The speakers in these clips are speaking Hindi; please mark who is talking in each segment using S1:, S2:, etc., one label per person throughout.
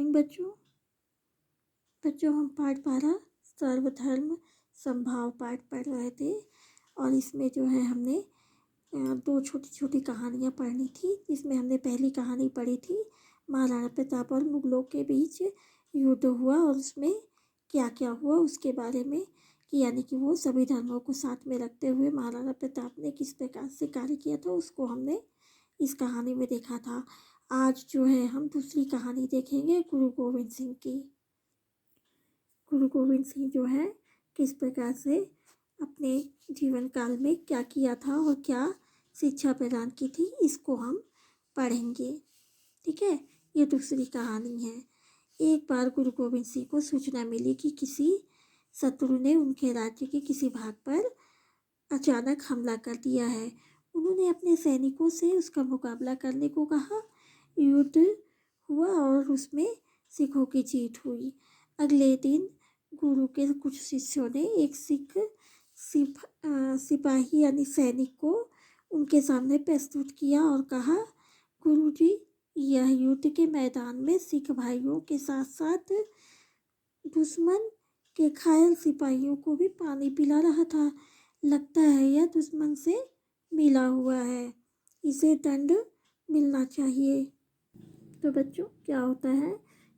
S1: मॉर्निंग बच्चों हम पाठ 12 सर्वधर्म समभाव पाठ पढ़ रहे थे और इसमें जो है हमने दो छोटी छोटी कहानियाँ पढ़नी थी। इसमें हमने पहली कहानी पढ़ी थी महाराणा प्रताप और मुगलों के बीच युद्ध हुआ और उसमें क्या क्या हुआ उसके बारे में, कि यानी कि वो सभी धर्मों को साथ में रखते हुए महाराणा प्रताप ने किस प्रकार से कार्य किया था उसको हमने इस कहानी में देखा था। आज जो है हम दूसरी कहानी देखेंगे गुरु गोविंद सिंह की। गुरु गोविंद सिंह जो है किस प्रकार से अपने जीवन काल में क्या किया था और क्या शिक्षा प्रदान की थी, इसको हम पढ़ेंगे। ठीक है, ये दूसरी कहानी है। एक बार गुरु गोविंद सिंह को सूचना मिली कि किसी शत्रु ने उनके राज्य के किसी भाग पर अचानक हमला कर दिया है। उन्होंने अपने सैनिकों से उसका मुकाबला करने को कहा। युद्ध हुआ और उसमें सिखों की जीत हुई। अगले दिन गुरु के कुछ शिष्यों ने एक सिपाही यानी सैनिक को उनके सामने प्रस्तुत किया और कहा, गुरुजी, यह युद्ध के मैदान में सिख भाइयों के साथ साथ दुश्मन के घायल सिपाहियों को भी पानी पिला रहा था। लगता है यह दुश्मन से मिला हुआ है, इसे दंड मिलना चाहिए। तो बच्चों क्या होता है,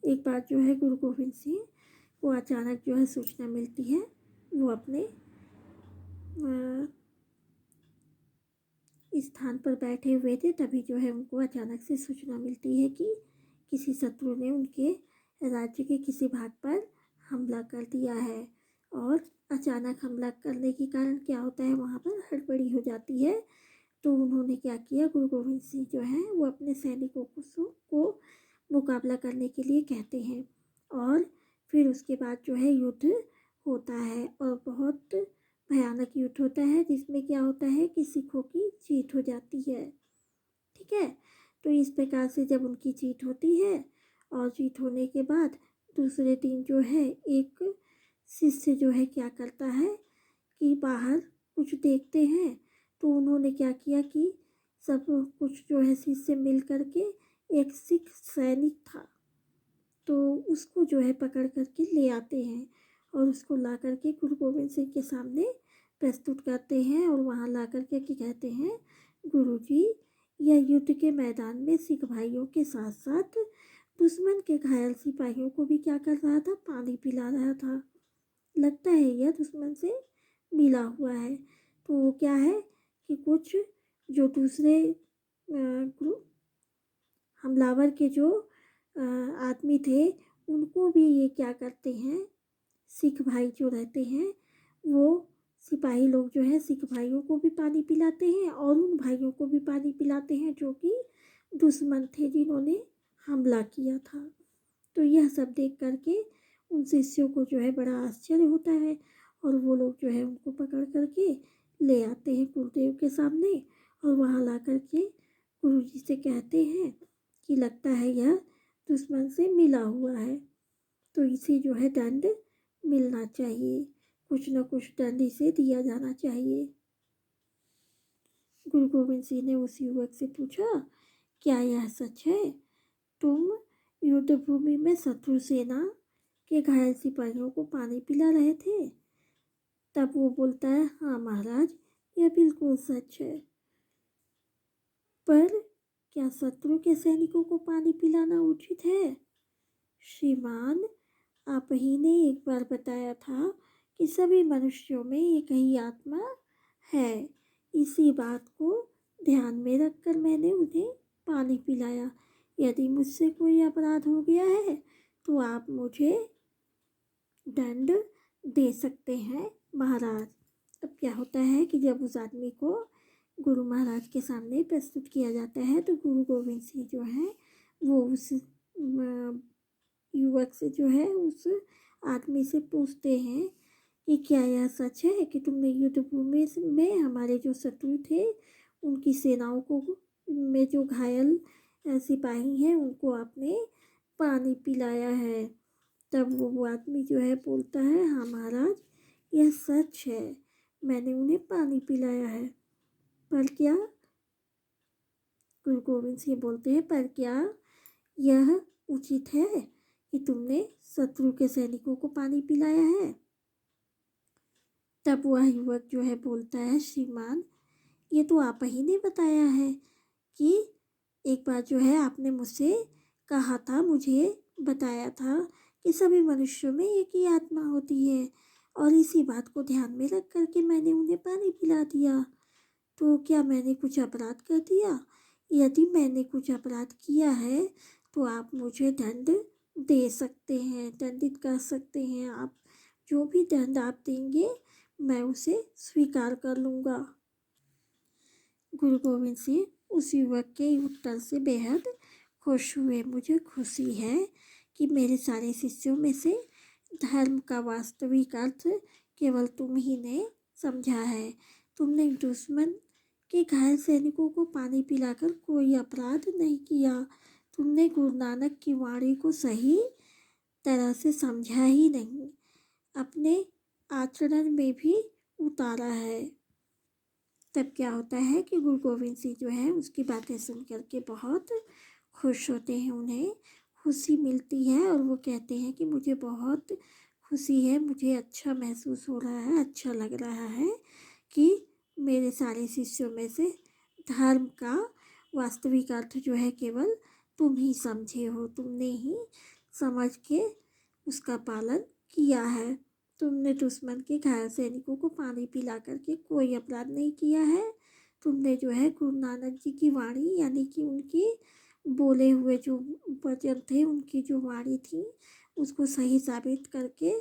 S1: एक बार जो है गुरु गोविंद सिंह को अचानक जो है सूचना मिलती है। वो अपने स्थान पर बैठे हुए थे, तभी जो है उनको अचानक से सूचना मिलती है कि किसी शत्रु ने उनके राज्य के किसी भाग पर हमला कर दिया है। और अचानक हमला करने के कारण क्या होता है, वहाँ पर हड़बड़ी हो जाती है। तो उन्होंने क्या किया, गुरु गोविंद सिंह जो है वो अपने सैनिकों को मुकाबला करने के लिए कहते हैं और फिर उसके बाद जो है युद्ध होता है और बहुत भयानक युद्ध होता है, जिसमें क्या होता है कि सिखों की जीत हो जाती है। ठीक है, तो इस प्रकार से जब उनकी जीत होती है और जीत होने के बाद दूसरे दिन जो है एक शिष्य जो है क्या करता है कि बाहर कुछ देखते हैं। तो उन्होंने क्या किया कि सब कुछ जो है शिष्य मिल करके एक सिख सैनिक था तो उसको जो है पकड़ करके ले आते हैं और उसको ला करके गुरु गोविंद सिंह के सामने प्रस्तुत करते हैं और वहाँ ला करके कहते हैं, गुरुजी, यह युद्ध के मैदान में सिख भाइयों के साथ साथ दुश्मन के घायल सिपाहियों को भी क्या कर रहा था, पानी पिला रहा था। लगता है यह दुश्मन से मिला हुआ है। तो वो क्या है कि कुछ जो दूसरे हमलावर के जो आदमी थे उनको भी ये क्या करते हैं, सिख भाई जो रहते हैं वो सिपाही लोग जो है सिख भाइयों को भी पानी पिलाते हैं और उन भाइयों को भी पानी पिलाते हैं जो कि दुश्मन थे जिन्होंने हमला किया था। तो यह सब देख करके उन शिष्यों को जो है बड़ा आश्चर्य होता है और वो लोग जो है उनको पकड़ करके ले आते हैं गुरुदेव के सामने और वहाँ ला करके गुरु जी से कहते हैं कि लगता है यह दुश्मन से मिला हुआ है, तो इसे जो है दंड मिलना चाहिए, कुछ न कुछ दंड इसे दिया जाना चाहिए। गुरु गोविंद सिंह ने उस युवक से पूछा, क्या यह सच है, तुम युद्ध भूमि में शत्रु सेना के घायल सिपाहियों को पानी पिला रहे थे? तब वो बोलता है, हाँ महाराज, यह बिल्कुल सच है। पर क्या शत्रु के सैनिकों को पानी पिलाना उचित है? श्रीमान, आप ही ने एक बार बताया था कि सभी मनुष्यों में एक ही आत्मा है। इसी बात को ध्यान में रखकर मैंने उन्हें पानी पिलाया। यदि मुझसे कोई अपराध हो गया है तो आप मुझे दंड दे सकते हैं महाराज। अब क्या होता है कि जब उस आदमी को गुरु महाराज के सामने प्रस्तुत किया जाता है तो गुरु गोविंद सिंह जो है वो उस युवक से जो है उस आदमी से पूछते हैं कि क्या यह सच है कि तुमने युद्ध भूमि में हमारे जो शत्रु थे उनकी सेनाओं को में जो घायल सिपाही हैं उनको आपने पानी पिलाया है? तब वो आदमी जो है बोलता है, हाँ महाराज, यह सच है, मैंने उन्हें पानी पिलाया है। पर क्या, गुरु गोविंद सिंह बोलते हैं, पर क्या यह उचित है कि तुमने शत्रु के सैनिकों को पानी पिलाया है। तब वह युवक जो है बोलता है, श्रीमान, ये तो आप ही ने बताया है कि एक बार जो है आपने मुझसे कहा था, मुझे बताया था कि सभी मनुष्यों में एक ही आत्मा होती है, और इसी बात को ध्यान में रख करके मैंने उन्हें पानी पिला दिया। तो क्या मैंने कुछ अपराध कर दिया? यदि मैंने कुछ अपराध किया है तो आप मुझे दंड दे सकते हैं, दंडित कर सकते हैं। आप जो भी दंड आप देंगे मैं उसे स्वीकार कर लूँगा। गुरु गोविंद सिंह उस युवक के उत्तर से बेहद खुश हुए। मुझे खुशी है कि मेरे सारे शिष्यों में से धर्म का वास्तविक अर्थ केवल तुम ही ने समझा है। तुमने दुश्मन के घायल सैनिकों को पानी पिलाकर कोई अपराध नहीं किया। तुमने गुरु नानक की वाणी को सही तरह से समझा ही नहीं, अपने आचरण में भी उतारा है। तब क्या होता है कि गुरु गोविंद सिंह जो है उसकी बातें सुन करके बहुत खुश होते हैं, उन्हें खुशी मिलती है और वो कहते हैं कि मुझे बहुत खुशी है, मुझे अच्छा महसूस हो रहा है, अच्छा लग रहा है कि मेरे सारे शिष्यों में से धर्म का वास्तविक अर्थ जो है केवल तुम ही समझे हो, तुमने ही समझ के उसका पालन किया है। तुमने दुश्मन के घायल सैनिकों को पानी पिला करके कोई अपराध नहीं किया है। तुमने जो है गुरु नानक जी की वाणी यानी कि उनकी बोले हुए जो वचन थे, उनकी जो वाणी थी, उसको सही साबित करके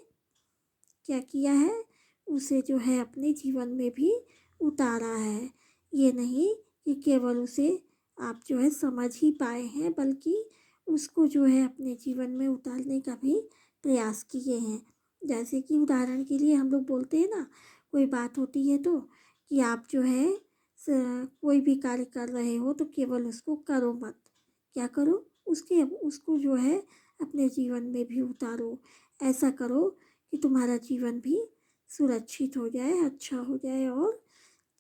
S1: क्या किया है, उसे जो है अपने जीवन में भी उतारा है। ये नहीं कि केवल उसे आप जो है समझ ही पाए हैं, बल्कि उसको जो है अपने जीवन में उतारने का भी प्रयास किए हैं। जैसे कि उदाहरण के लिए हम लोग बोलते हैं ना, कोई बात होती है तो कि आप जो है कोई भी कार्य कर रहे हो तो केवल उसको करो मत, क्या करो, उसको जो है अपने जीवन में भी उतारो। ऐसा करो कि तुम्हारा जीवन भी सुरक्षित हो जाए, अच्छा हो जाए, और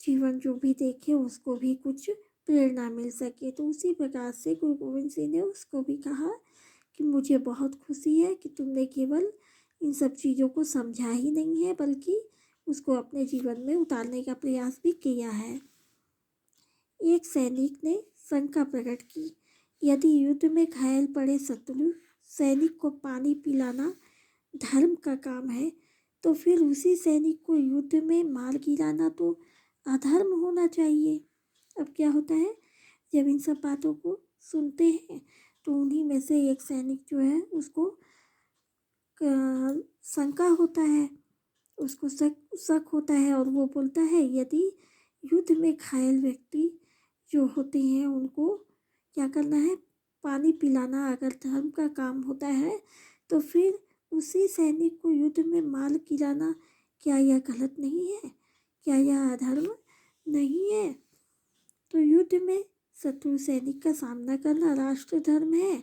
S1: जीवन जो भी देखे उसको भी कुछ प्रेरणा मिल सके। तो उसी प्रकार से गुरु गोविंद सिंह ने उसको भी कहा कि मुझे बहुत खुशी है कि तुमने केवल इन सब चीज़ों को समझा ही नहीं है, बल्कि उसको अपने जीवन में उतारने का प्रयास भी किया है। एक सैनिक ने शंका प्रकट की, यदि युद्ध में घायल पड़े शत्रु सैनिक को पानी पिलाना धर्म का काम है, तो फिर उसी सैनिक को युद्ध में मार गिराना तो अधर्म होना चाहिए। अब क्या होता है, जब इन सब बातों को सुनते हैं तो उन्हीं में से एक सैनिक जो है उसको शंका होता है, उसको शक होता है, और वो बोलता है यदि युद्ध में घायल व्यक्ति जो होते हैं उनको क्या करना है, पानी पिलाना अगर धर्म का काम होता है, तो फिर उसी सैनिक को युद्ध में मार गिराना क्या यह गलत नहीं है? क्या यह अधर्म नहीं है? तो युद्ध में शत्रु सैनिक का सामना करना राष्ट्र धर्म है,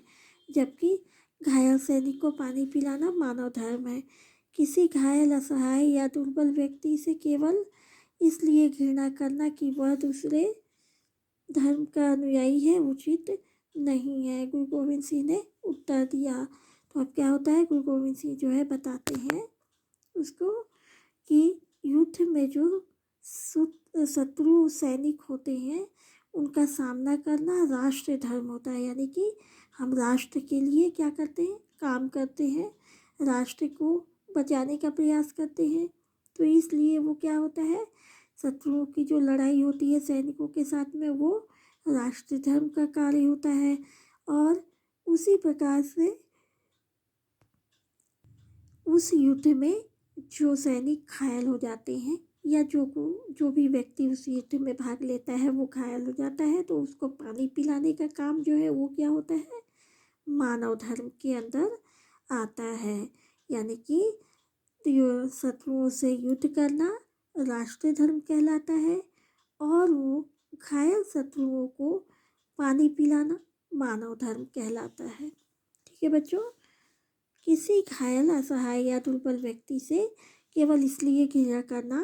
S1: जबकि घायल सैनिक को पानी पिलाना मानव धर्म है। किसी घायल, असहाय या दुर्बल व्यक्ति से केवल इसलिए घृणा करना कि वह दूसरे धर्म का अनुयायी है उचित नहीं है, गुरु गोविंद सिंह ने उत्तर दिया। तो अब क्या होता है, गुरु गोविंद सिंह जो है बताते हैं उसको कि युद्ध में जो शत्रु सैनिक होते हैं उनका सामना करना राष्ट्र धर्म होता है, यानी कि हम राष्ट्र के लिए क्या करते हैं, काम करते हैं, राष्ट्र को बचाने का प्रयास करते हैं। तो इसलिए वो क्या होता है, शत्रुओं की जो लड़ाई होती है सैनिकों के साथ में, वो राष्ट्र धर्म का कार्य होता है। और उसी प्रकार से उस युद्ध में जो सैनिक घायल हो जाते हैं या जो भी व्यक्ति उस युद्ध में भाग लेता है वो घायल हो जाता है, तो उसको पानी पिलाने का काम जो है वो क्या होता है, मानव धर्म के अंदर आता है। यानी कि शत्रुओं से युद्ध करना राष्ट्र धर्म कहलाता है, और वो घायल शत्रुओं को पानी पिलाना मानव धर्म कहलाता है। ठीक है बच्चों, किसी घायल, असहाय या दुर्बल व्यक्ति से केवल इसलिए घृणा करना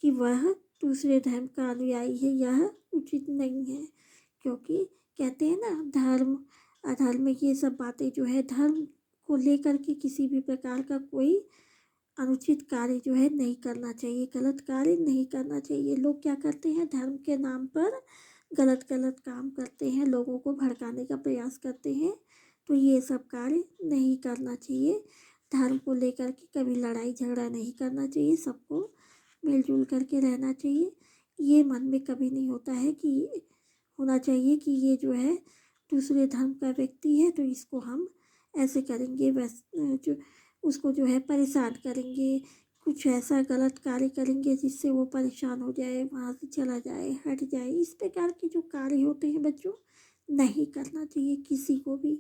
S1: कि वह दूसरे धर्म का अनुयायी है, यह उचित नहीं है। क्योंकि कहते हैं ना, धर्म अधर्म ये सब बातें जो है धर्म को लेकर के किसी भी प्रकार का कोई अनुचित कार्य जो है नहीं करना चाहिए, गलत कार्य नहीं करना चाहिए। लोग क्या करते हैं, धर्म के नाम पर गलत गलत काम करते हैं, लोगों को भड़काने का प्रयास करते हैं। तो ये सब कार्य नहीं करना चाहिए। धर्म को लेकर के कभी लड़ाई झगड़ा नहीं करना चाहिए, सबको मिलजुल करके रहना चाहिए। ये मन में कभी नहीं होता है कि होना चाहिए कि ये जो है दूसरे धर्म का व्यक्ति है तो इसको हम ऐसे करेंगे, वैसे जो उसको जो है परेशान करेंगे, कुछ ऐसा गलत कार्य करेंगे जिससे वो परेशान हो जाए, वहाँ से चला जाए, हट जाए। इस प्रकार के जो कार्य होते हैं बच्चों, नहीं करना चाहिए किसी को भी।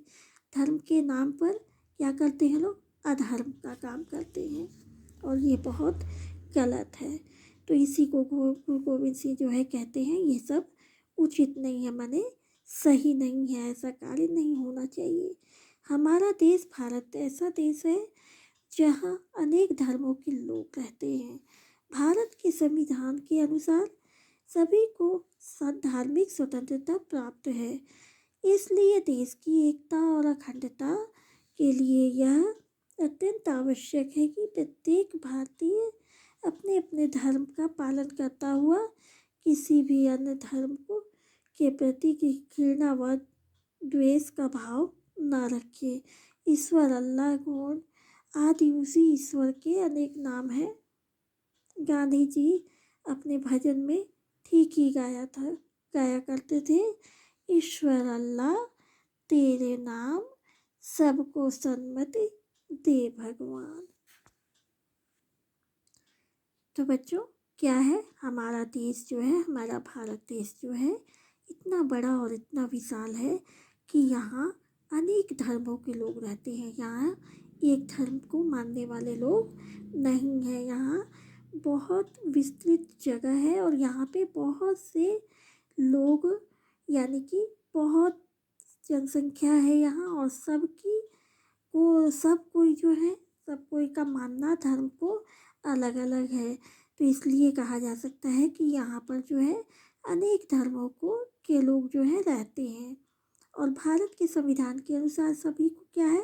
S1: धर्म के नाम पर क्या करते हैं लोग, अधर्म का काम करते हैं और ये बहुत गलत है। तो इसी को गुरु गोविंद सिंह जो है कहते हैं ये सब उचित नहीं है, माने सही नहीं है, ऐसा कार्य नहीं होना चाहिए। हमारा देश भारत ऐसा देश है जहाँ अनेक धर्मों के लोग रहते हैं। भारत के संविधान के अनुसार सभी को धार्मिक स्वतंत्रता प्राप्त है। इसलिए देश की एकता और अखंडता के लिए यह अत्यंत आवश्यक है कि प्रत्येक भारतीय अपने अपने धर्म का पालन करता हुआ किसी भी अन्य धर्म को के प्रति घृणा व द्वेष का भाव न रखे। ईश्वर अल्लाह गुण आदि उसी ईश्वर के अनेक नाम हैं। गांधी जी अपने भजन में ठीक ही गाया करते थे, ईश्वर अल्लाह तेरे नाम सबको सन्मति दे भगवान। तो बच्चों क्या है, हमारा देश जो है, हमारा भारत देश जो है इतना बड़ा और इतना विशाल है कि यहाँ अनेक धर्मों के लोग रहते हैं। यहाँ एक धर्म को मानने वाले लोग नहीं हैं। यहाँ बहुत विस्तृत जगह है और यहाँ पे बहुत से लोग, यानी कि बहुत जनसंख्या है यहाँ, और सब कोई जो है, सब कोई का मानना धर्म को अलग अलग है। तो इसलिए कहा जा सकता है कि यहाँ पर जो है अनेक धर्मों के लोग जो है रहते हैं। और भारत के संविधान के अनुसार सभी को क्या है,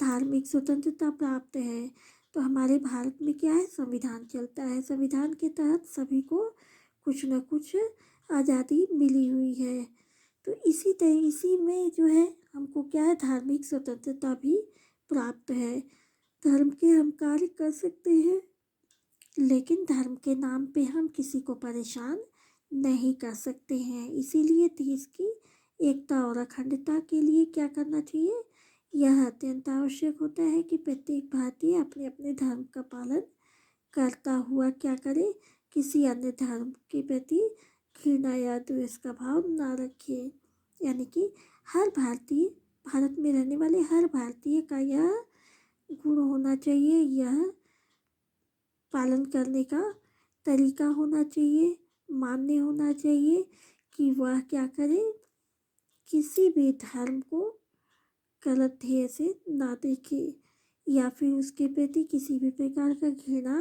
S1: धार्मिक स्वतंत्रता प्राप्त है। तो हमारे भारत में क्या है, संविधान चलता है, संविधान के तहत सभी को कुछ न कुछ आज़ादी मिली हुई है। तो इसी में जो है हमको क्या है, धार्मिक स्वतंत्रता भी प्राप्त है। धर्म के हम कार्य कर सकते हैं, लेकिन धर्म के नाम पे हम किसी को परेशान नहीं कर सकते हैं। इसीलिए देश की एकता और अखंडता के लिए क्या करना चाहिए, यह अत्यंत आवश्यक होता है कि प्रत्येक भारतीय अपने अपने धर्म का पालन करता हुआ क्या करे, किसी अन्य धर्म के प्रति घृणा या द्वेष का भाव ना रखे। यानी कि हर भारतीय, भारत में रहने वाले हर भारतीय का यह गुण होना चाहिए, यह पालन करने का तरीका होना चाहिए, मान्य होना चाहिए कि वह क्या करे, किसी भी धर्म को गलत ध्येय से ना देखे या फिर उसके प्रति किसी भी प्रकार का घृणा,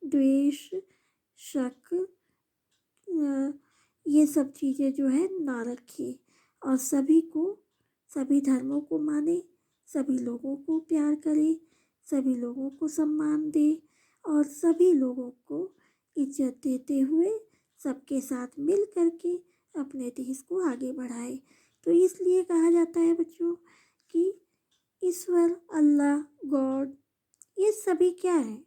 S1: द्वेष, शक, ये सब चीज़ें जो है ना रखे और सभी धर्मों को माने, सभी लोगों को प्यार करे, सभी लोगों को सम्मान दे और सभी लोगों को इज्जत देते हुए सबके साथ मिल करके अपने देश को आगे बढ़ाए। तो इसलिए कहा जाता है बच्चों कि ईश्वर, अल्लाह, गॉड, ये सभी क्या है,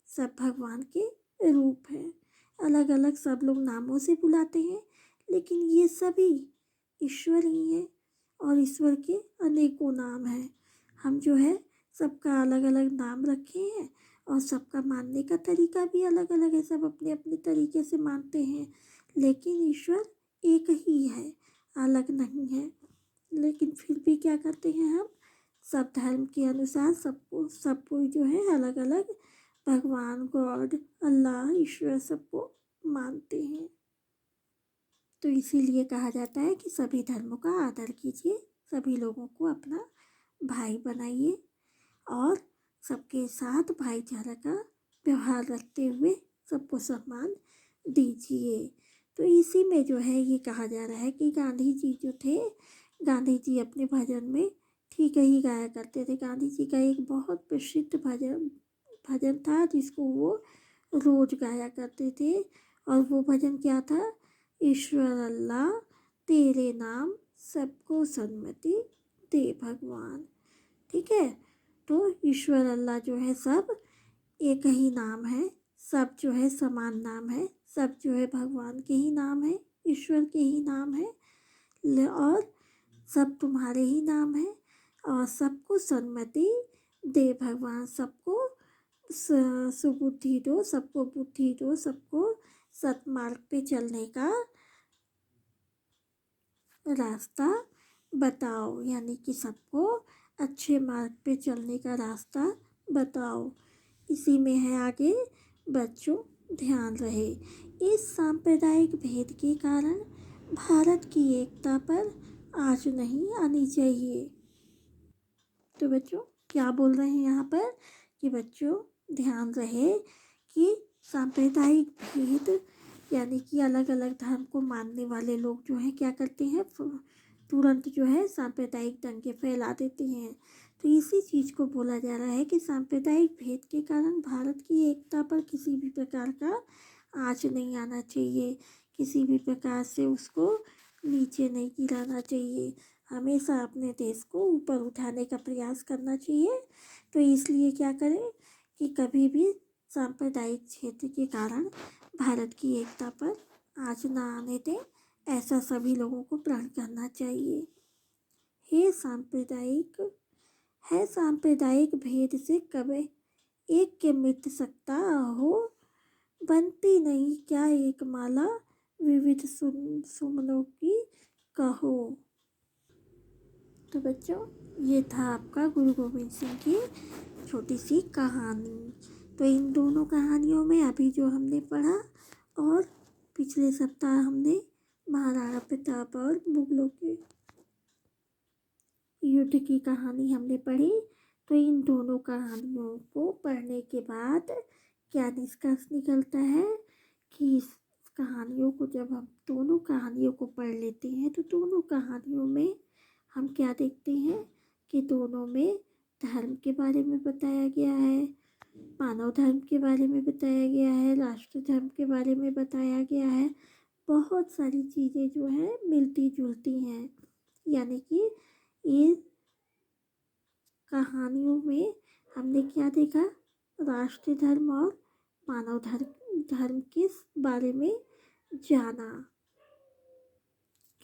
S1: सब भगवान के रूप हैं। अलग अलग सब लोग नामों से बुलाते हैं, लेकिन ये सभी ईश्वर ही हैं और ईश्वर के अनेकों नाम हैं। हम जो है सबका अलग अलग नाम रखे हैं और सबका मानने का तरीका भी अलग अलग है, सब अपने अपने तरीके से मानते हैं, लेकिन ईश्वर एक ही है, अलग नहीं है। लेकिन फिर भी क्या करते हैं, हम सब धर्म के अनुसार सबको जो है अलग अलग भगवान, गॉड, अल्लाह, ईश्वर सबको मानते हैं। तो इसीलिए कहा जाता है कि सभी धर्मों का आदर कीजिए, सभी लोगों को अपना भाई बनाइए और सबके साथ भाईचारा का व्यवहार रखते हुए सबको सम्मान दीजिए। तो इसी में जो है ये कहा जा रहा है कि गांधी जी जो थे, गांधी जी अपने भजन में ठीक ही गाया करते थे। गांधी जी का एक बहुत प्रसिद्ध भजन भजन था जिसको वो रोज गाया करते थे, और वो भजन क्या था? ईश्वर अल्लाह तेरे नाम सबको सन्मति दे भगवान। ठीक है, तो ईश्वर अल्लाह जो है सब एक ही नाम है, सब जो है समान नाम है, सब जो है भगवान के ही नाम है, ईश्वर के ही नाम है, और सब तुम्हारे ही नाम है, और सबको सन्मति दे भगवान। सबको सुबुद्धि दो, सबको बुद्धि दो, सबको सतमार्ग पे चलने का रास्ता बताओ, यानी कि सबको अच्छे मार्ग पे चलने का रास्ता बताओ। इसी में है आगे, बच्चों ध्यान रहे इस सांप्रदायिक भेद के कारण भारत की एकता पर आँच नहीं आनी चाहिए। तो बच्चों क्या बोल रहे हैं यहाँ पर कि बच्चों ध्यान रहे कि सांप्रदायिक भेद यानी कि अलग अलग धर्म को मानने वाले लोग जो हैं क्या करते हैं, तुरंत जो है सांप्रदायिक दंगे फैला देते हैं। तो इसी चीज़ को बोला जा रहा है कि सांप्रदायिक भेद के कारण भारत की एकता पर किसी भी प्रकार का आँच नहीं आना चाहिए, किसी भी प्रकार से उसको नीचे नहीं गिराना चाहिए, हमेशा अपने देश को ऊपर उठाने का प्रयास करना चाहिए। तो इसलिए क्या करें कि कभी भी सांप्रदायिक क्षेत्र के कारण भारत की एकता पर आँच ना आने दें, ऐसा सभी लोगों को प्रण करना चाहिए। है सांप्रदायिक भेद से कभी एक के मिट सकता हो, बनती नहीं क्या एक माला विविध सुमनों की कहो। तो बच्चों ये था आपका गुरु गोविंद सिंह की छोटी सी कहानी। तो इन दोनों कहानियों में अभी जो हमने पढ़ा और पिछले सप्ताह हमने महाराणा प्रताप और मुगलों के युद्ध की कहानी हमने पढ़ी। तो इन दोनों कहानियों को पढ़ने के बाद क्या निष्कर्ष निकलता है कि इस कहानियों को जब हम दोनों कहानियों को पढ़ लेते हैं तो दोनों कहानियों में हम क्या देखते हैं कि दोनों में धर्म के बारे में बताया गया है, मानव धर्म के बारे में बताया गया है, राष्ट्र धर्म के बारे में बताया गया है। बहुत सारी चीज़ें जो हैं मिलती जुलती हैं, यानी कि ये कहानियों में हमने क्या देखा, राष्ट्र धर्म और मानव धर्म के बारे में जाना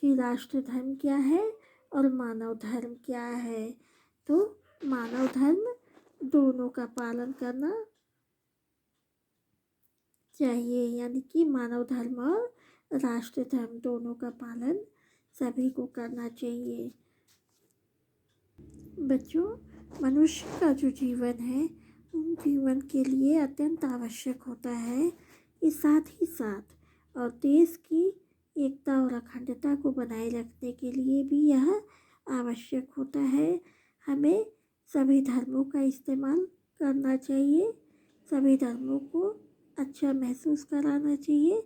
S1: कि राष्ट्र धर्म क्या है और मानव धर्म क्या है। तो मानव धर्म दोनों का पालन करना चाहिए, यानी कि मानव धर्म और राष्ट्र धर्म दोनों का पालन सभी को करना चाहिए। बच्चों मनुष्य का जो जीवन है उन जीवन के लिए अत्यंत आवश्यक होता है कि साथ ही साथ और देश की एकता और अखंडता को बनाए रखने के लिए भी यह आवश्यक होता है। हमें सभी धर्मों का इस्तेमाल करना चाहिए, सभी धर्मों को अच्छा महसूस कराना चाहिए,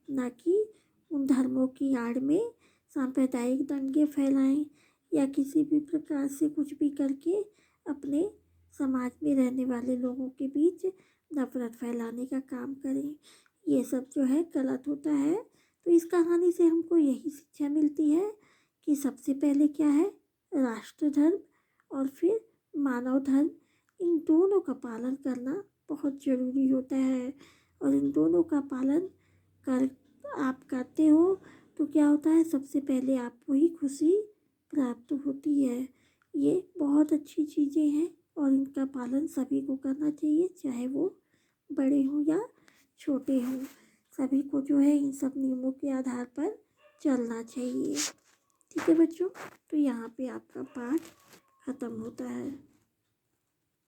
S1: ना कि उन धर्मों की आड़ में सांप्रदायिक दंगे फैलाएं या किसी भी प्रकार से कुछ भी करके अपने समाज में रहने वाले लोगों के बीच नफरत फैलाने का काम करें। ये सब जो है गलत होता है। तो इस कहानी से हमको यही शिक्षा मिलती है कि सबसे पहले क्या है, राष्ट्र धर्म और फिर मानव धर्म, इन दोनों का पालन करना बहुत ज़रूरी होता है। और इन दोनों का पालन कर आप करते हो तो क्या होता है, सबसे पहले आपको ही खुशी प्राप्त होती है। ये बहुत अच्छी चीज़ें हैं और इनका पालन सभी को करना चाहिए, चाहे वो बड़े हों या छोटे हों, सभी को जो है इन सब नियमों के आधार पर चलना चाहिए। ठीक है बच्चों, तो यहाँ पे आपका पाठ ख़त्म होता है।